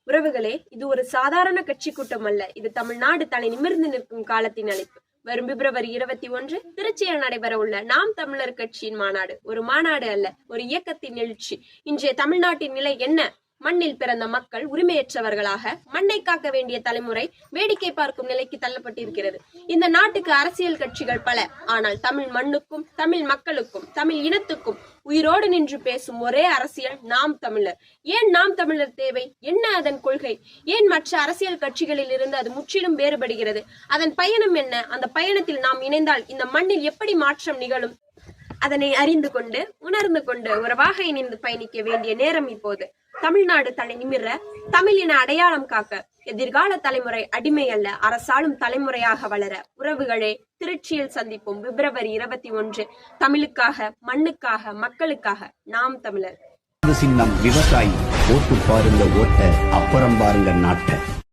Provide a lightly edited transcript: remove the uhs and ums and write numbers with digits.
உறவுகளே, இது ஒரு சாதாரண கட்சி கூட்டம் அல்ல. இது தமிழ்நாடு தலை நிமிர்ந்து நிற்கும் காலத்தின் அழைப்பு. வரும் பிப்ரவரி 21 திருச்சியில் நடைபெற உள்ள நாம் தமிழர் கட்சியின் மாநாடு ஒரு மாநாடு அல்ல, ஒரு இயக்கத்தின் எழுச்சி. இன்றைய தமிழ்நாட்டின் நிலை என்ன? மண்ணில் பிறந்த மக்கள் உரிமையற்றவர்களாக, மண்ணை காக்க வேண்டிய தலைமுறை வேடிக்கை பார்க்கும் நிலைக்கு தள்ளப்பட்டிருக்கிறது. இந்த நாட்டுக்கு அரசியல் கட்சிகள் பல. ஆனால் தமிழ் மண்ணுக்கும், தமிழ் மக்களுக்கும், தமிழ் இனத்துக்கும் உயிரோடு நின்று பேசும் ஒரே அரசியல் நாம் தமிழர். ஏன் நாம் தமிழர் தேவை? என்ன அதன் கொள்கை? ஏன் மற்ற அரசியல் கட்சிகளில் இருந்து அது முற்றிலும் வேறுபடுகிறது? அதன் பயணம் என்ன? அந்த பயணத்தில் நாம் இணைந்தால் இந்த மண்ணில் எப்படி மாற்றம் நிகழும்? அதனை அறிந்து கொண்டு, உணர்ந்து கொண்டு உறவாக இணைந்து பயணிக்க வேண்டிய நேரம் இப்போது. தமிழ்நாடு தலை நிமிர, தமிழின அடையாளம் காக்க, எதிர்கால தலைமுறை அடிமை அல்ல, அரசாளும் தலைமுறையாக வளர. உறவுகளே, திருச்சியில் சந்திப்போம் பிப்ரவரி 21. தமிழுக்காக, மண்ணுக்காக, மக்களுக்காக. நாம் தமிழர். சின்னம் விவசாயி. ஓட்டு பாருங்க ஓட்ட, அப்புறம் பாருங்க நாட்டை.